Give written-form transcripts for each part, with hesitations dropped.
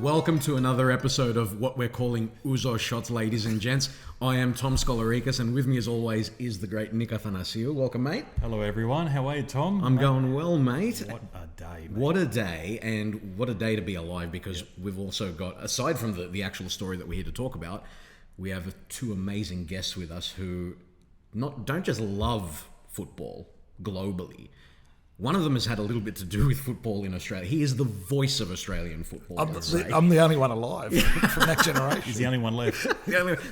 Welcome to another episode of what we're calling Ouzo Shots, ladies and gents. I am Tom Scholarikis, and with me as always is the great Nick Athanasiou. Welcome, mate. Hello, everyone. How are you, Tom? I'm going well, mate. What a day, mate. What a day, and what a day to be alive, because we've also got, aside from the actual story that we're here to talk about, we have two amazing guests with us who don't just love football globally. One of them has had a little bit to do with football in Australia. He is the voice of Australian football. I'm the only one alive from that generation. He's the only one left.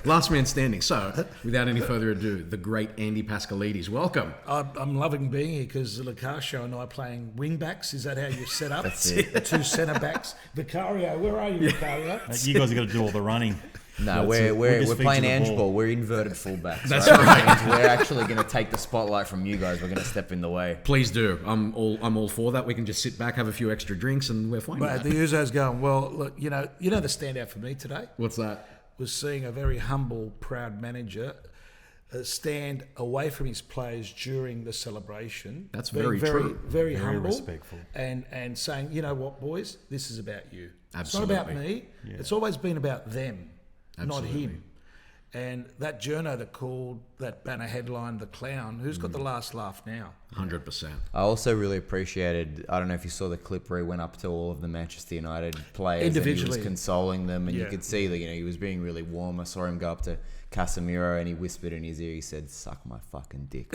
Last man standing. So, without any further ado, the great Ange Paschalidis. Welcome. I'm loving being here because Locascio and I are playing wing backs. Is that how you set up? That's it. The two centre backs. Vicario, where are you, Vicario? You guys have got to do all the running. No, we're just playing feature the Ange ball. We're inverted fullbacks. That's right. We're actually going to take the spotlight from you guys. We're going to step in the way. Please do. I'm all for that. We can just sit back, have a few extra drinks, and we're fine. But the Ouzo's going, well, look, you know the standout for me today What's that? was seeing a very humble, proud manager stand away from his players during the celebration. That's being very true. Very Very humble. respectful. And saying, you know what, boys, this is about you. Absolutely. It's not about me. Yeah. It's always been about them, Absolutely. not him. And that journo that called that banner headline "The Clown," who's got the last laugh now? 100%. I also really appreciated, I don't know if you saw the clip where he went up to all of the Manchester United players Individually. and he was consoling them, and you Yeah. could see that he was being really warm. I saw him go up to Casemiro and he whispered in his ear, he said, "Suck my fucking dick."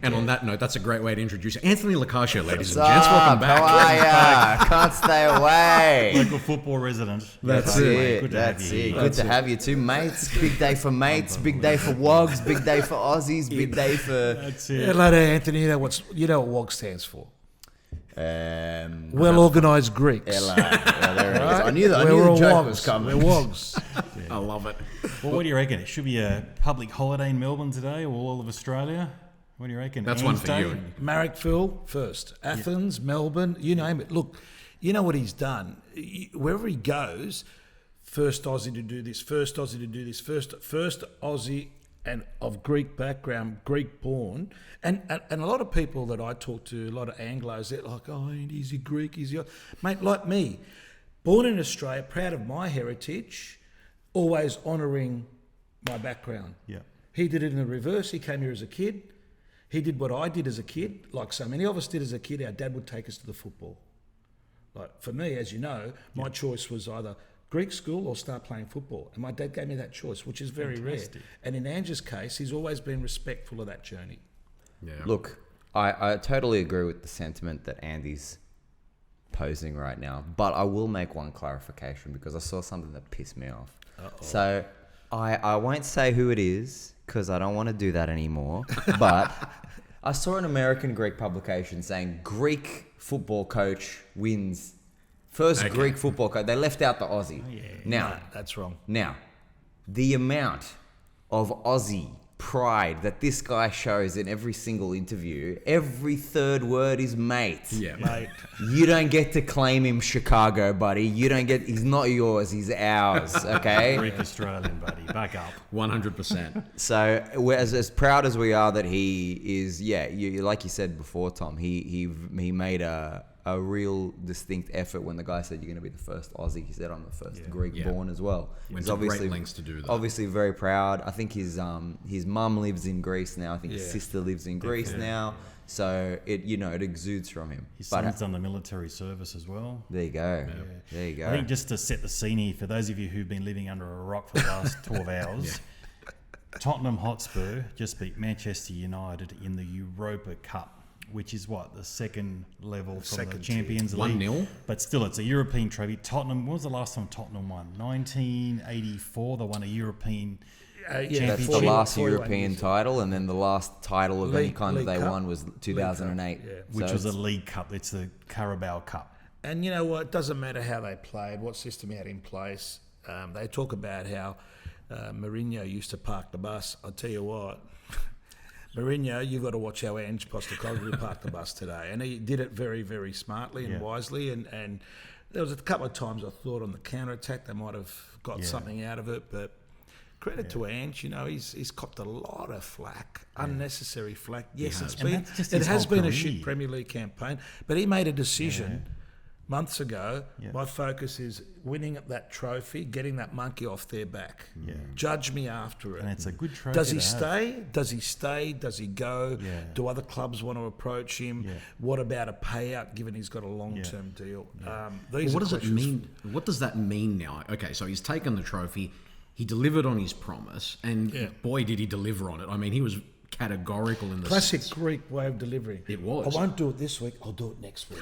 And on that note, that's a great way to introduce Anthony Locascio, ladies and What's gents. Welcome up? back. How are ya? Can't stay away. Local football resident. That's That's it. it. Good to That's have you it. here. Good to have you too, mates. Big day for mates. Big day for wogs. Big day for Aussies. Big day for That's Hello it. there, Anthony. You know what WOG stands for? um. Well organised Greeks. Hello. Yeah, there it is. I knew We're the all joke wogs. was coming. We're wogs. I love it. Well, what do you reckon? It should be a public holiday in Melbourne today, or all of Australia? What do you reckon? That's one Ange for Day? you. Marrickville first. Athens, Melbourne, you name it. Look, you know what he's done. Wherever he goes, first Aussie to do this, first Aussie to do this, first Aussie and of Greek background, Greek born. And a lot of people that I talk to, a lot of Anglos, they're like, oh, is he Greek? Is he... Mate, like me, born in Australia, proud of my heritage, always honouring my background. Yeah. He did it in the reverse. He came here as a kid. He did what I did as a kid, like so many of us did as a kid. Our dad would take us to the football. Like for me, as you know, my choice was either Greek school or start playing football. And my dad gave me that choice, which is very Fantastic. rare. And in Ange's case, he's always been respectful of that journey. Yeah. Look, I totally agree with the sentiment that Andy's posing right now, but I will make one clarification because I saw something that pissed me off. So I won't say who it is because I don't want to do that anymore, but I saw an American Greek publication saying Greek football coach wins. First Greek football coach. They left out the Aussie. Now, That's wrong. Now, the amount of Aussie pride that this guy shows in every single interview, every third word is mate. Yeah. Mate, You don't get to claim him Chicago, buddy. You don't get, he's not yours, he's ours, okay? Greek Australian, buddy. Back up. 100%. So, we're as proud as we are that he is, like you said before, Tom, he made a real distinct effort when the guy said you're going to be the first Aussie. He said I'm the first Greek born as well. Went He's to great lengths to do that. Obviously very proud. I think his mum lives in Greece now. I think his sister lives in Greece now. So it exudes from him. His But son's done the military service as well. there you go. There you go. I think just to set the scene here, for those of you who've been living under a rock for the last 12 hours, Tottenham Hotspur just beat Manchester United in the Europa Cup, which is the second level from the Second Champions League. 1-0. But still, it's a European trophy. Tottenham, when was the last time Tottenham won? 1984, they won a European That's championship. the last 41 European years. title, and then the last title of any League- kind that League they Cup. won was 2008. League Cup, which So was a it's- League Cup. It's the Carabao Cup. and you know what? It doesn't matter how they played, what system he had in place. They talk about how Mourinho used to park the bus. I'll tell you what, Mourinho, you've got to watch how Ange Postecoglou parked the bus today. And he did it very, very smartly and wisely. And there was a couple of times I thought on the counter-attack they might have got something out of it. But credit to Ange, he's copped a lot of flack, unnecessary flack. Yes, has. it And that's just has his whole been a career. shit Premier League campaign. But he made a decision months ago, Yeah. my focus is winning that trophy, getting that monkey off their back. Yeah. Judge me after it. And it's a good trophy. Does he to have. stay? Does he stay? Does he go? Yeah. Do other clubs want to approach him? Yeah. What about a payout, given he's got a long-term deal? These What are does it questions mean? What does that mean now? Okay, so he's taken the trophy. He delivered on his promise, and Yeah. boy, did he deliver on it. I mean, he was categorical in the Classic sense. Greek way of delivering. It was. I won't do it this week. I'll do it next week.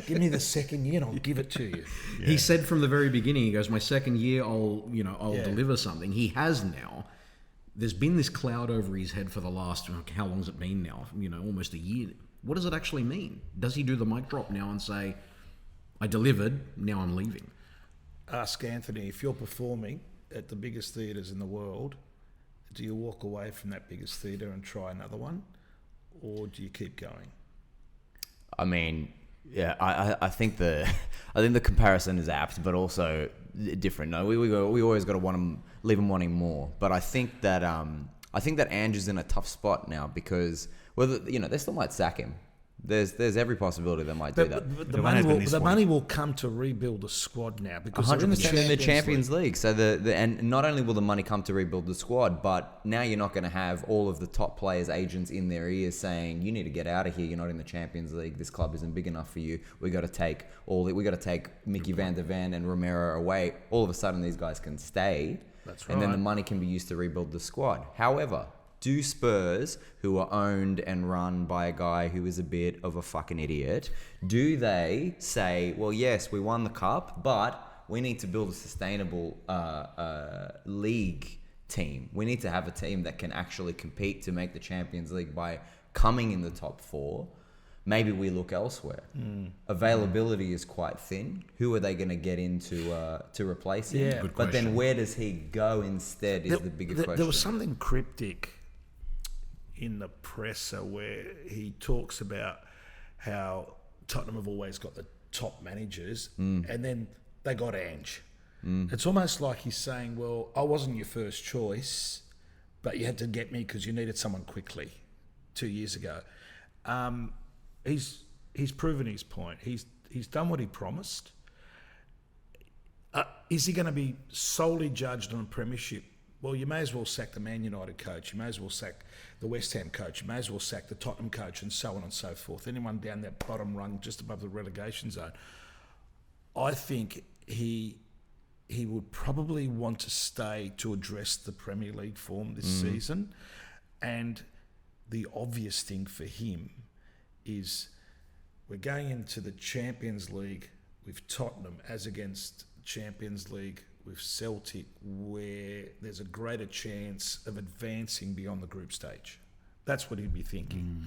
Give me the second year, and I'll give it to you. He said from the very beginning, he goes, "My second year, I'll Yeah. deliver something." He has now. There's been this cloud over his head for the last, how long's it been now? Almost a year. What does it actually mean? Does he do the mic drop now and say, "I delivered, now I'm leaving"? Ask Anthony, if you're performing at the biggest theatres in the world, do you walk away from that biggest theatre and try another one, or do you keep going? I mean, yeah, I think the comparison is apt, but also different. No, we always got to leave him wanting more. But I think that Ange is in a tough spot now because they still might sack him. There's every possibility they might do that. But It won't happen this week. money will come to rebuild the squad now because they're in the 100% in the Champions League. League. So and not only will the money come to rebuild the squad, but now you're not going to have all of the top players' agents in their ears saying, "You need to get out of here. You're not in the Champions League. This club isn't big enough for you. We got to take Mickey van der Ven and Romero away." All of a sudden, these guys can stay. That's And then right. the money can be used to rebuild the squad. However, do Spurs, who are owned and run by a guy who is a bit of a fucking idiot, do they say, "Well, yes, we won the cup, but we need to build a sustainable league team. We need to have a team that can actually compete to make the Champions League by coming in the top four. Maybe we look elsewhere." Availability is quite thin. Who are they going to get in to replace him? Yeah. Good But then question. where does he go instead is the bigger question. There was something cryptic in the presser where he talks about how Tottenham have always got the top managers and then they got Ange. It's almost like he's saying, well, I wasn't your first choice, but you had to get me because you needed someone quickly 2 years ago. He's proven his point. He's done what he promised. Is he going to be solely judged on a premiership? Well, you may as well sack the Man United coach. You may as well sack the West Ham coach. You may as well sack the Tottenham coach, and so on and so forth. Anyone down that bottom rung, just above the relegation zone. I think he would probably want to stay to address the Premier League form this season. And the obvious thing for him is we're going into the Champions League with Tottenham as against Champions League with Celtic, where there's a greater chance of advancing beyond the group stage. That's what he'd be thinking.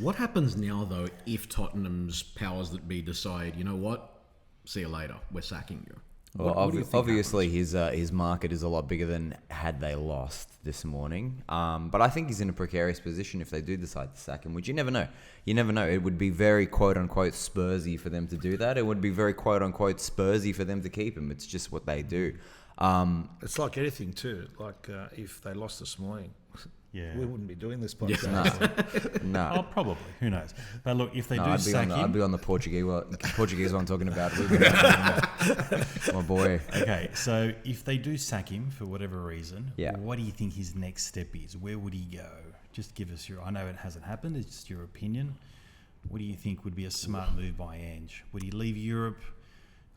What happens now, though, if Tottenham's powers that be decide, you know what, see you later, we're sacking you? Well, What do you think obviously his market is a lot bigger than had they lost this morning. But I think he's in a precarious position if they do decide to sack him, which you never know. You never know. It would be very quote-unquote Spursy for them to do that. It would be very quote-unquote Spursy for them to keep him. It's just what they do. It's like anything too. Like if they lost this morning, Yeah. we wouldn't be doing this podcast. No. Oh, probably. Who knows? But look, if they No, do I'd sack be him, on the Portuguese one I'm talking about. My boy. okay. So if they do sack him for whatever reason, Yeah. what do you think his next step is? Where would he go? Just give us your. I know it hasn't happened. It's just your opinion. What do you think would be a smart move by Ange? Would he leave Europe?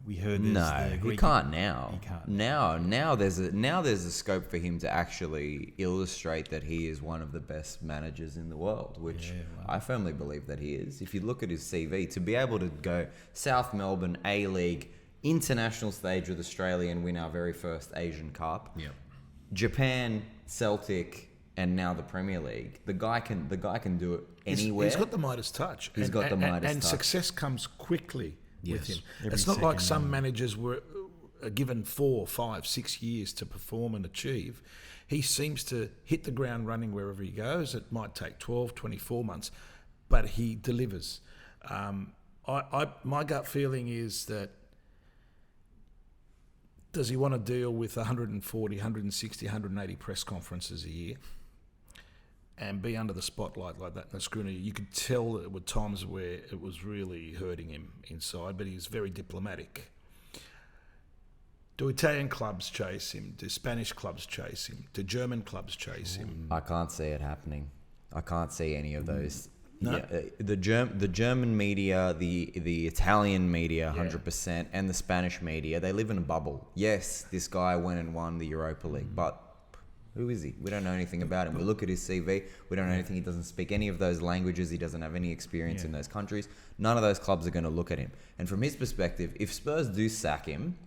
We heard there's No, the he Greek- can't now. He can't. Now there's a scope for him to actually illustrate that he is one of the best managers in the world, which Yeah, wow. I firmly believe that he is. If you look at his CV, to be able to go South Melbourne, A-League, international stage with Australia and win our very first Asian Cup, Yeah. Japan, Celtic, and now the Premier League. The guy can do it anywhere. He's got the Midas touch. He's got the Midas and touch. success comes quickly with Yes. him. Every It's not like second, some managers were given 4, 5, 6 years to perform and achieve. He seems to hit the ground running wherever he goes. It might take 12, 24 months, but he delivers. My gut feeling is that does he want to deal with 140, 160, 180 press conferences a year? and be under the spotlight like that and the scrutiny. You could tell that there were times where it was really hurting him inside, but he was very diplomatic. Do Italian clubs chase him? Do Spanish clubs chase him? Do German clubs chase him? I can't see it happening. I can't see any of those. No? Yeah, the German media, the Italian media, 100%, and the Spanish media, they live in a bubble. Yes, this guy went and won the Europa League, but who is he? We don't know anything about him. We look at his CV. We don't know anything. He doesn't speak any of those languages. He doesn't have any experience in those countries. None of those clubs are going to look at him. And from his perspective, if Spurs do sack him,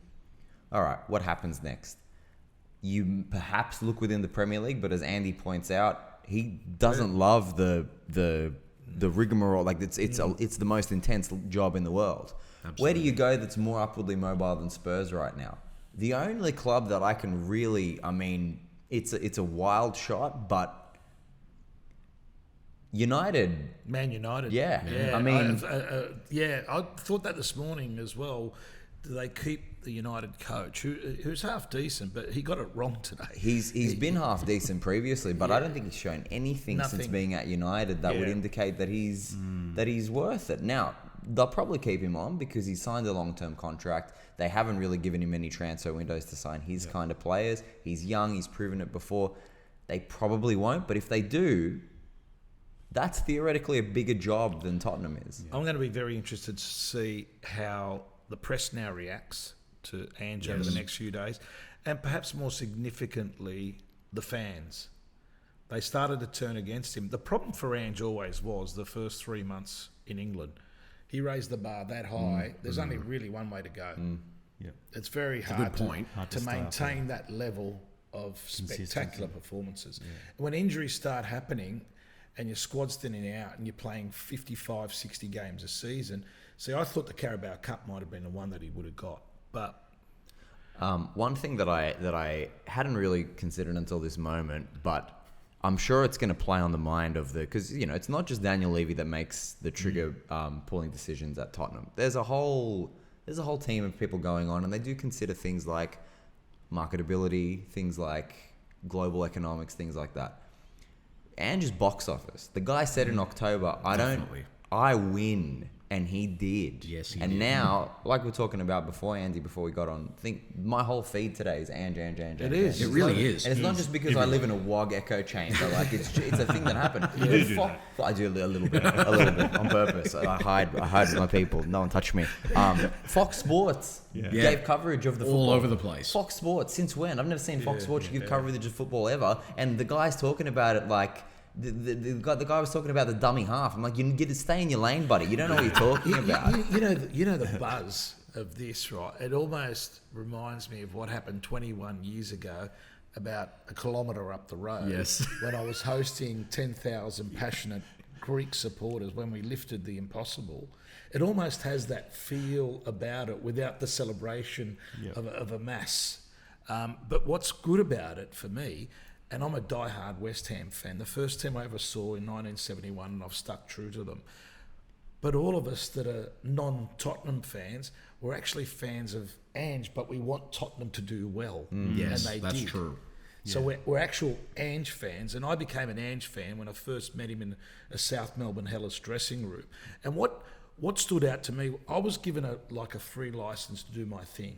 all right, what happens next? You perhaps look within the Premier League, but as Andy points out, he doesn't love the rigmarole. Like it's the most intense job in the world. Absolutely. Where do you go that's more upwardly mobile than Spurs right now? The only club that I can really, I mean, it's a wild shot, but United. Man United. Yeah. I mean... I thought that this morning as well. Do they keep the United coach, who's half decent, but he got it wrong today? He's been half decent previously, but I don't think he's shown anything since being at United that would indicate that he's worth it. Now, they'll probably keep him on because he signed a long-term contract. They haven't really given him any transfer windows to sign his kind of players. He's young. He's proven it before. They probably won't, but if they do, that's theoretically a bigger job than Tottenham is. I'm going to be very interested to see how the press now reacts to Ange over the next few days, and perhaps more significantly, the fans. They started to turn against him. The problem for Ange always was the first 3 months in England. He raised the bar that high. There's only really one way to go. Yeah. It's very hard to start, maintain that level of spectacular performances. Yeah. When injuries start happening and your squad's thinning out and you're playing 55, 60 games a season, see, I thought the Carabao Cup might have been the one that he would have got. But one thing that I hadn't really considered until this moment, but I'm sure it's going to play on the mind of because it's not just Daniel Levy that makes the trigger pulling decisions at Tottenham. There's a whole team of people going on, and they do consider things like marketability, things like global economics, things like that. Ange's box office. The guy said in October, I win. And he did. Yes, he did. And did. now, like we were talking about before, Andy, before we got on, I think my whole feed today is Ange. It is. It really is. And it's not just because I live in a WOG echo chamber. Like it's a thing that happened. You do that. I do a little bit on purpose. I hide my people. No one touch me. Fox Sports gave coverage of the football. All over the place. Fox Sports. Since when? I've never seen Fox Sports give coverage of football ever. And the guy's talking about it like. The guy was talking about the dummy half. I'm like, you get to stay in your lane, buddy. You don't know what you're talking about. You know the buzz of this, right? It almost reminds me of what happened 21 years ago, about a kilometre up the road. Yes. When I was hosting 10,000 passionate Greek supporters when we lifted the impossible. It almost has that feel about it without the celebration of a mass. But what's good about it for me, and I'm a diehard West Ham fan. The first team I ever saw in 1971, and I've stuck true to them. But all of us that are non-Tottenham fans, we're actually fans of Ange, but we want Tottenham to do well. Yes, and they that's did. true. So we're actual Ange fans, and I became an Ange fan when I first met him in a South Melbourne Hellas dressing room. And what stood out to me, I was given a free license to do my thing.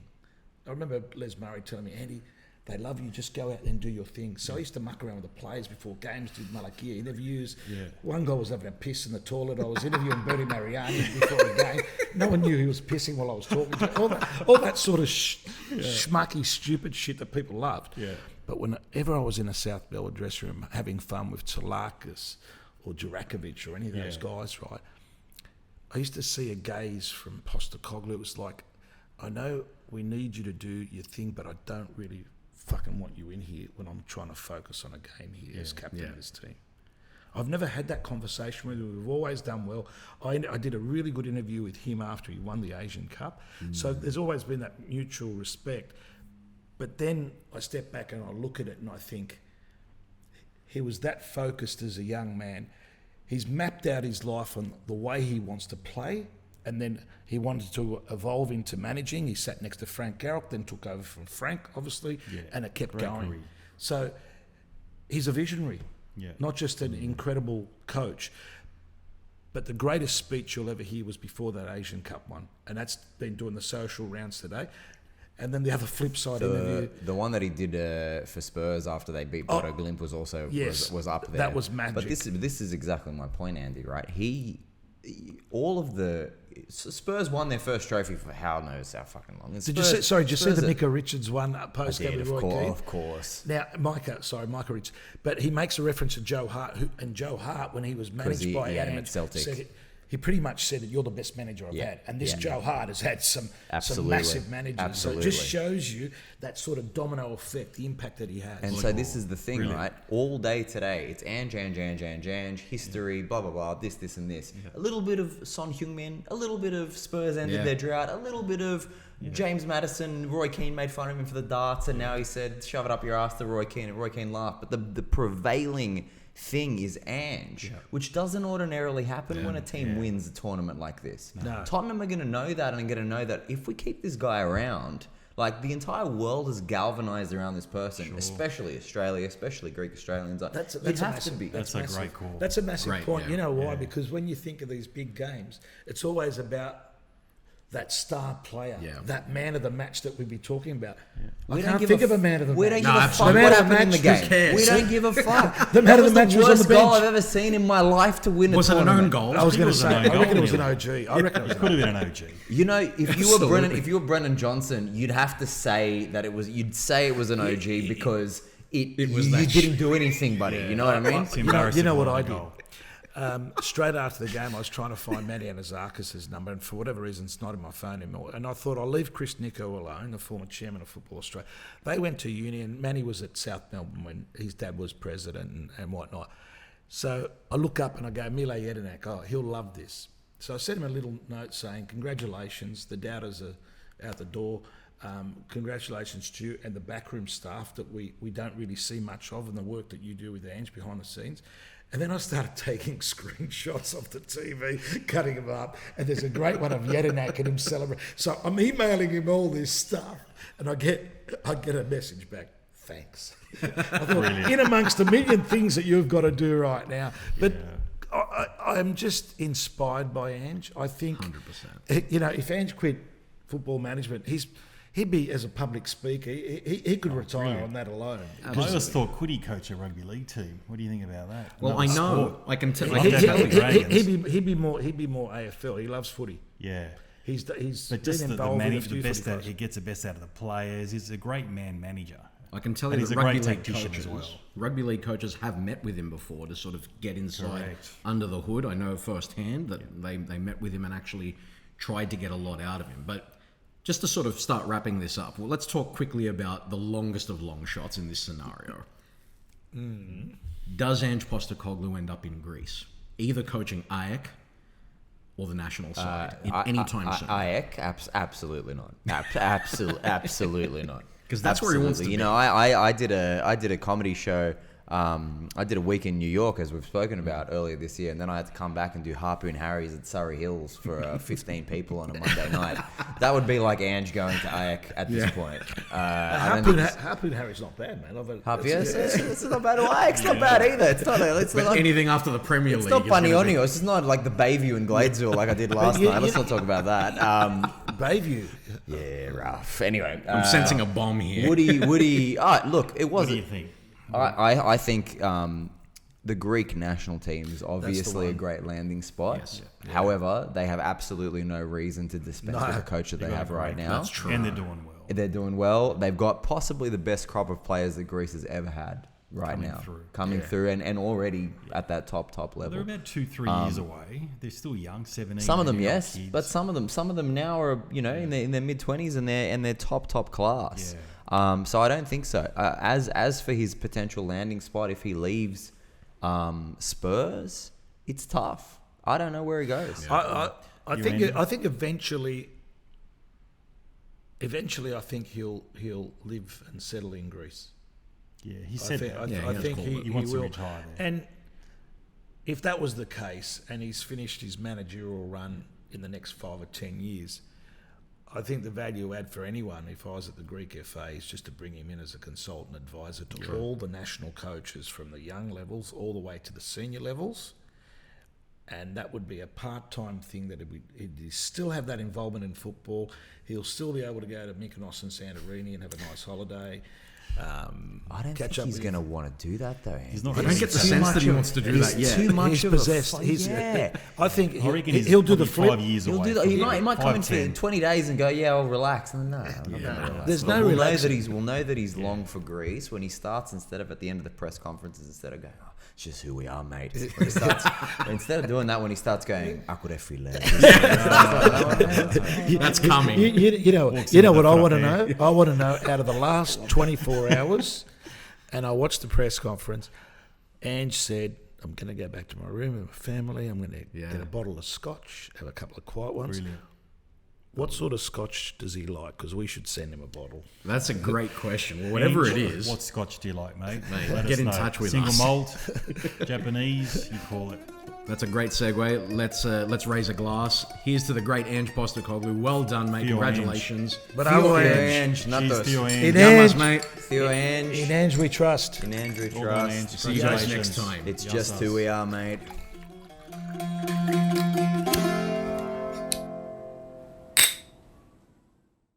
I remember Les Murray telling me, Andy, they love you, just go out there and do your thing. So I used to muck around with the players before games, did Malakia interviews. Yeah. One guy was having a piss in the toilet. I was interviewing Bernie Mariani before a game. No one knew he was pissing while I was talking to him. All that sort of schmucky, stupid shit that people loved. Yeah. But whenever I was in a South Melbourne dressing room having fun with Tsalakis or Jurakovic or any of those guys, right, I used to see a gaze from Postecoglou. It was like, I know we need you to do your thing, but I don't really fucking want you in here when I'm trying to focus on a game here as captain of this team. I've never had that conversation with him. We've always done well. I did a really good interview with him after he won the Asian Cup. So there's always been that mutual respect. But then I step back and I look at it and I think he was that focused as a young man. He's mapped out his life on the way he wants to play, and then he wanted to evolve into managing. He sat next to Frank Garrick, then took over from Frank, obviously, and it kept going. So he's a visionary. Yeah. not just an incredible coach, but the greatest speech you'll ever hear was before that Asian Cup one, and that's been doing the social rounds today. And then the other flip side interview. The one that he did for Spurs after they beat Bodo Glimt was also was up there. That was magic. But this is exactly my point, Andy. Right? All of the Spurs won their first trophy for how knows how fucking long. Did you see the Micah Richards one post game with Roy Keane? Of course. Now, Micah Richards, but he makes a reference to Joe Hart, and Joe Hart, when he was managed by had him Ange, at Celtic. he pretty much said that you're the best manager I've had, and this Joe Hart has had some massive managers. Absolutely. So it just shows you that sort of domino effect, the impact that he has. And so this is the thing, right? All day today, it's Ange, history, blah, blah, blah, this, and this. Yeah. A little bit of Son Heung-min, a little bit of Spurs ended their drought, a little bit of James Maddison. Roy Keane made fun of him for the darts, and now he said, shove it up your ass to Roy Keane, and Roy Keane laughed. But the prevailing thing is Ange, which doesn't ordinarily happen when a team wins a tournament like this. No. Tottenham are going to know that and going to know that if we keep this guy around, like the entire world is galvanized around this person, especially Australia, especially Greek Australians. That's a great call. That's a massive point. Yeah. You know why? Because when you think of these big games, it's always about that star player, that man of the match that we'd be talking about. I can't think of a man of the match. We don't give a fuck The man what of the happened in the match, who game. cares? We don't give a fuck. The man of the match was on the worst goal bench. I've ever seen in my life to win a Was it an tournament. own goal? I was going to was say, an own I reckon goal, it was an nearly. OG. I reckon it was It could have been an OG. You know, if you were Absolutely. if you were Brennan Johnson, you'd have to say that it was. You'd say it was an OG because It was you that didn't do anything, buddy. You know what I mean? It's embarrassing. You know what I a did? goal. Straight after the game, I was trying to find Manny Anazakis' number, and for whatever reason, it's not in my phone anymore. And I thought, I'll leave Chris Nico alone, the former chairman of Football Australia. They went to uni, and Manny was at South Melbourne when his dad was president and whatnot. So I look up and I go, Mile Jedinak, he'll love this. So I sent him a little note saying, congratulations, the doubters are out the door. Congratulations to you and the backroom staff that we don't really see much of, and the work that you do with Ange behind the scenes. And then I started taking screenshots off the TV, cutting them up, and there's a great one of Jedinak and him celebrating. So I'm emailing him all this stuff, and I get a message back. Thanks. I thought, in amongst a million things that you've got to do right now, but I'm just inspired by Ange. I think, 100%. you know, if Ange quit football management, he'd be, as a public speaker, he could retire on that alone. I always thought, could he coach a rugby league team? What do you think about that? Well, Another I know. sport. I can tell Like you. He'd be more AFL. He loves footy. Yeah. He's But been just the involved in a the few best footy out, he gets the best out of the players. He's a great man manager. I can tell And you he's that a rugby great league tactician coaches, as well. rugby league coaches have met with him before to sort of get inside Correct. under the hood. I know firsthand that they met with him and actually tried to get a lot out of him. But just to sort of start wrapping this up, well, let's talk quickly about the longest of long shots in this scenario. Does Ange Postecoglou end up in Greece, either coaching AEK or the national side any time soon? AEK, absolutely not. Absolutely not. 'Cause that's where he wants to You be. know, I did a comedy show. I did a week in New York, as we've spoken about earlier this year, and then I had to come back and do Harpoon Harry's at Surrey Hills for 15 people on a Monday night. That would be like Ange going to AEK at this point. Harpoon Harry's not bad, man. It's not bad. AEK's not bad either. It's not. But anything after the Premier League. It's not is gonna be- Bunny It's not like the Bayview in Gladesville like I did last night. Let's not talk about that. Bayview. Yeah, rough. Anyway, I'm sensing a bomb here. Woody. Look, it What do wasn't. you think? I think the Greek national team is obviously a great landing spot. Yes. However, they have absolutely no reason to dispense with the coach that they have right now. That's true. And they're doing well. They're doing well. They've got possibly the best crop of players that Greece has ever had coming through and already at that top level. They're about 2-3 years away. They're still young, 17. Some of them, 18-year-old yes, kids. but some of them now are in their mid-20s and they're top class. Yeah. So I don't think so. As for his potential landing spot, if he leaves Spurs, it's tough. I don't know where he goes. I You think Andy? I think eventually I think he'll live and settle in Greece. Yeah, he said that. I think he wants to will. retire there. And if that was the case, and he's finished his managerial run in the next 5 or 10 years, I think the value add for anyone, if I was at the Greek FA, is just to bring him in as a consultant advisor to all the national coaches from the young levels all the way to the senior levels. And that would be a part-time thing that he'd still have that involvement in football. He'll still be able to go to Mykonos and Santorini and have a nice holiday. I don't think he's going to want to do that though. He's not I don't get the sense that he wants to do that yet. Too much He's of possessed. I think he'll do the flip. 5 years He'll away. do that. He might come in 5-10. for 20 days and go, yeah, I'll relax. And no, I'm not going to relax. There's But no we'll know relaxing. we'll know that he's long for Greece when he starts, instead of at the end of the press conferences, instead of going, oh, it's just who we are, mate. When he starts, instead of doing that, when he starts going, "Akure file," That's coming. You know what I want to know? I want to know, out of the last 24 hours, and I watched the press conference, Ange said, I'm going to go back to my room with my family. I'm going to get a bottle of scotch, have a couple of quiet ones. Brilliant. What sort of scotch does he like? Because we should send him a bottle. That's a great question. Well, whatever it is. What scotch do you like, mate? Mate, get in touch with Single us. malt, Japanese, you call it. That's a great segue. Let's raise a glass. Here's to the great Ange Postecoglou. Well done, mate. Theo Congratulations. But Theo our Ange, not Cheers, those. Theo Ange. In Yamas, Ange, mate. Theo Ange. in Ange we trust. In Ange we Well done, trust. Ange. See you guys next Congratulations. time. It's just who we are, mate.